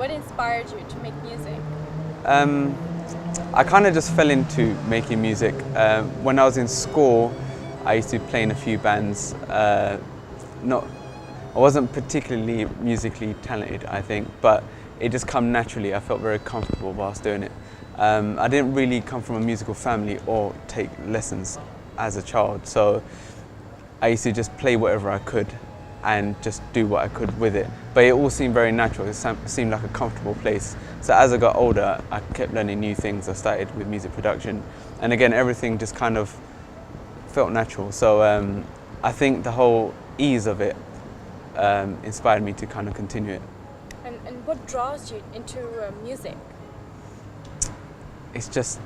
what inspired you to make music? I kind of just fell into making music. When I was in school, I used to play in a few bands. I wasn't particularly musically talented, I think, but it just came naturally. I felt very comfortable whilst doing it. I didn't really come from a musical family or take lessons as a child, so I used to just play whatever I could and just do what I could with it. But it all seemed very natural. It seemed like a comfortable place. So as I got older, I kept learning new things. I started with music production, and again, everything just kind of felt natural. So I think the whole ease of it inspired me to kind of continue it. And what draws you into music? It's just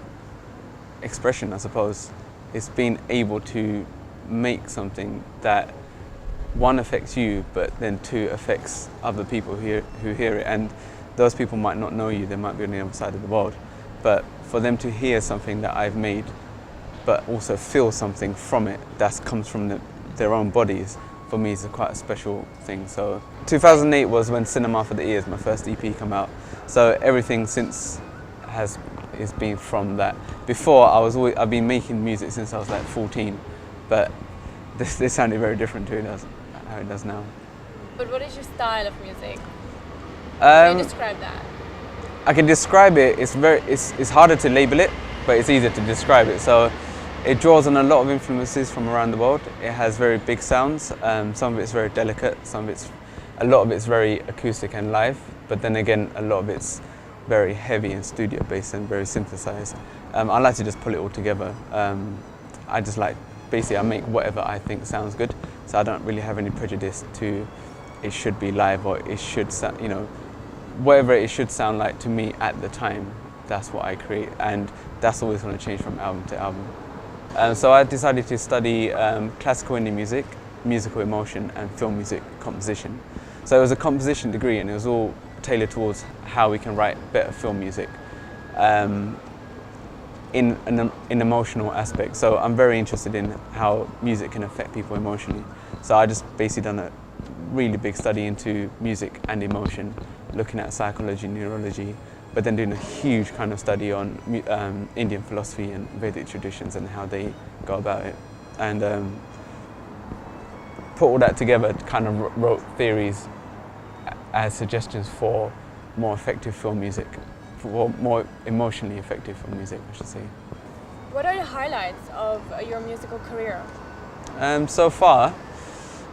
expression, I suppose. It's being able to make something that one affects you, but then two affects other people who hear it. And those people might not know you, they might be on the other side of the world. But for them to hear something that I've made, but also feel something from it that comes from their own bodies, for me is quite a special thing. So 2008 was when Cinema for the Ears, my first EP, came out. So everything since has been from that. Before, I've been making music since I was like 14, but this sounded very different to how it does now. But what is your style of music? Can you describe that? I can describe it. It's harder to label it, but it's easier to describe it. So it draws on a lot of influences from around the world. It has very big sounds. Some of it's very delicate. A lot of it's very acoustic and live. But then again, a lot of it's very heavy and studio based and very synthesized. I like to just pull it all together. Basically I make whatever I think sounds good. So I don't really have any prejudice to it should be live or it should sound, whatever it should sound like to me at the time, that's what I create, and that's always going to change from album to album. So I decided to study classical indie music, musical emotion and film music composition. So it was a composition degree and it was all tailored towards how we can write better film music in an emotional aspect. So I'm very interested in how music can affect people emotionally. So I just basically done a really big study into music and emotion, looking at psychology, neurology, but then doing a huge kind of study on Indian philosophy and Vedic traditions and how they go about it. And put all that together, kind of wrote theories as suggestions for more effective film music, for more emotionally effective film music, I should say. What are the highlights of your musical career? So far,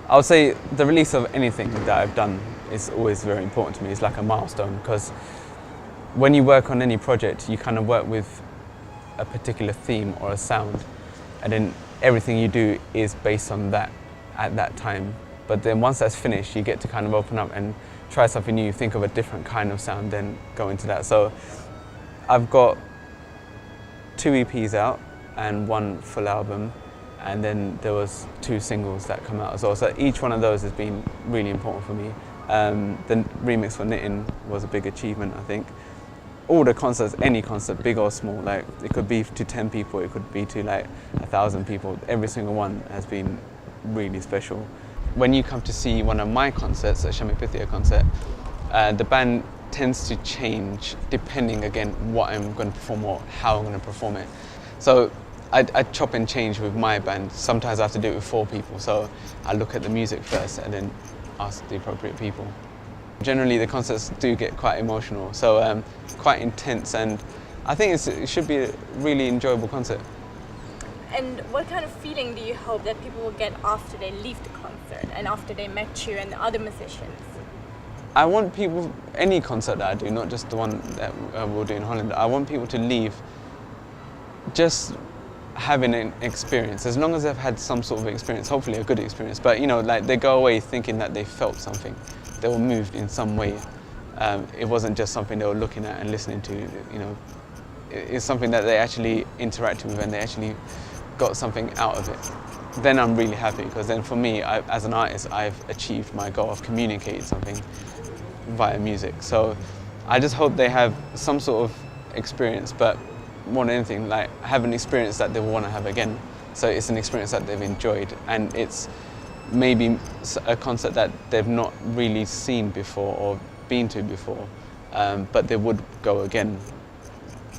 I would say the release of anything that I've done is always very important to me. It's like a milestone, because when you work on any project, you kind of work with a particular theme or a sound, and then everything you do is based on that at that time. But then once that's finished, you get to kind of open up and try something new, think of a different kind of sound, then go into that. So I've got 2 EPs out and 1 full album, and then there was 2 singles that come out as well. So each one of those has been really important for me. The remix for Nitin was a big achievement, I think. All the concerts, any concert, big or small, like it could be to 10 people, it could be to like 1,000 people. Every single one has been really special. When you come to see one of my concerts, a Shammi Pithia concert, the band tends to change depending, again, what I'm going to perform or how I'm going to perform it. So I chop and change with my band. Sometimes I have to do it with 4 people, so I look at the music first and then ask the appropriate people. Generally, the concerts do get quite emotional, so quite intense, and I think it should be a really enjoyable concert. And what kind of feeling do you hope that people will get after they leave the concert and after they met you and the other musicians? I want people, any concert that I do, not just the one that we'll do in Holland, I want people to leave just having an experience. As long as they've had some sort of experience, hopefully a good experience, but like they go away thinking that they felt something, they were moved in some way. It wasn't just something they were looking at and listening to, it's something that they actually interacted with and they actually got something out of it. Then I'm really happy, because then for me, as an artist, I've achieved my goal of communicating something via music. So I just hope they have some sort of experience, but more than anything, like have an experience that they want to have again. So it's an experience that they've enjoyed, and it's maybe a concert that they've not really seen before or been to before. but they would go again.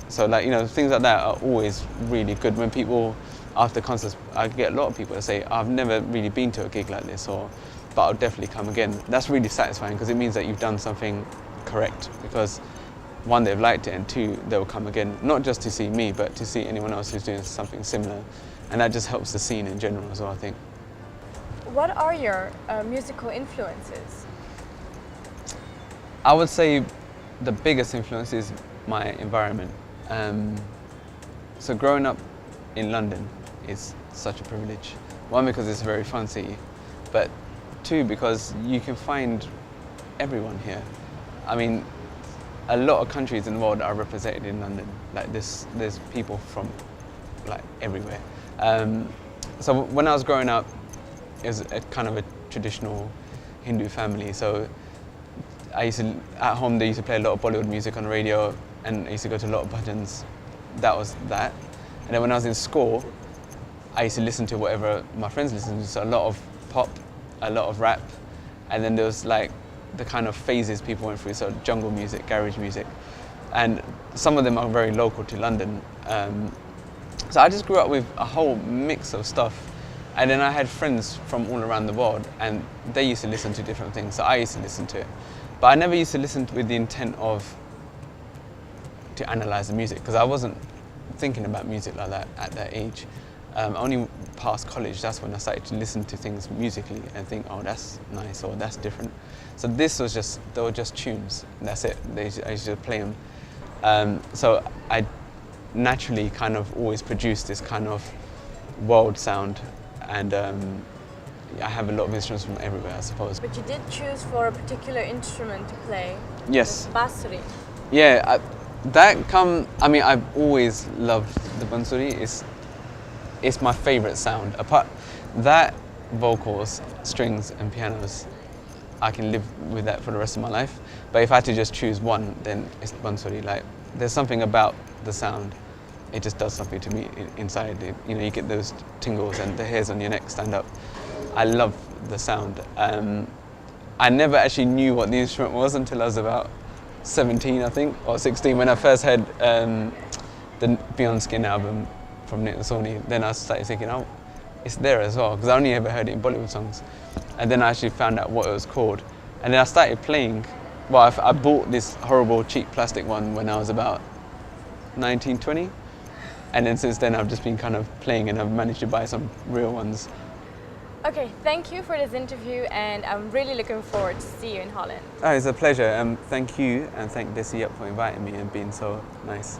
So like, you know, things like that are always really good. When people, after concerts, I get a lot of people that say, I've never really been to a gig like this, but I'll definitely come again. That's really satisfying because it means that you've done something correct, because one, they've liked it, and two, they'll come again, not just to see me, but to see anyone else who's doing something similar. And that just helps the scene in general as well, I think. What are your musical influences? I would say the biggest influence is my environment. So growing up in London is such a privilege. One, because it's a very fun city, but two, because you can find everyone here. I mean, a lot of countries in the world are represented in London. Like there's people from like everywhere. So when I was growing up, it was a kind of a traditional Hindu family. So at home they used to play a lot of Bollywood music on the radio, and I used to go to a lot of bhajans. That was that. And then when I was in school, I used to listen to whatever my friends listened to. So a lot of pop, a lot of rap, and then there was like the kind of phases people went through, so jungle music, garage music, and some of them are very local to London. So I just grew up with a whole mix of stuff, and then I had friends from all around the world, and they used to listen to different things, so I used to listen to it. But I never used to listen with the intent to analyse the music, because I wasn't thinking about music like that at that age. Only past college, that's when I started to listen to things musically and think, oh, that's nice, or that's different. So they were just tunes, and that's it. I used to play them. So I naturally kind of always produced this kind of world sound, and I have a lot of instruments from everywhere, I suppose. But you did choose for a particular instrument to play. Yes. Bansuri. Yeah, I mean, I've always loved the bansuri. It's my favourite sound. Apart that, vocals, strings and pianos, I can live with that for the rest of my life. But if I had to just choose one, then it's bansuri. Like, there's something about the sound. It just does something to me inside. You know, you get those tingles and the hairs on your neck stand up. I love the sound. I never actually knew what the instrument was until I was about 17, I think, or 16, when I first heard the Beyond Skin album from Nitin Sawhney. Then I started thinking, oh, it's there as well, because I only ever heard it in Bollywood songs. And then I actually found out what it was called. And then I started playing. Well, I bought this horrible cheap plastic one when I was about 19, 20. And then since then I've just been kind of playing, and I've managed to buy some real ones. Okay, thank you for this interview, and I'm really looking forward to see you in Holland. Oh, it's a pleasure. Thank you, and thank DesiYUP for inviting me and being so nice.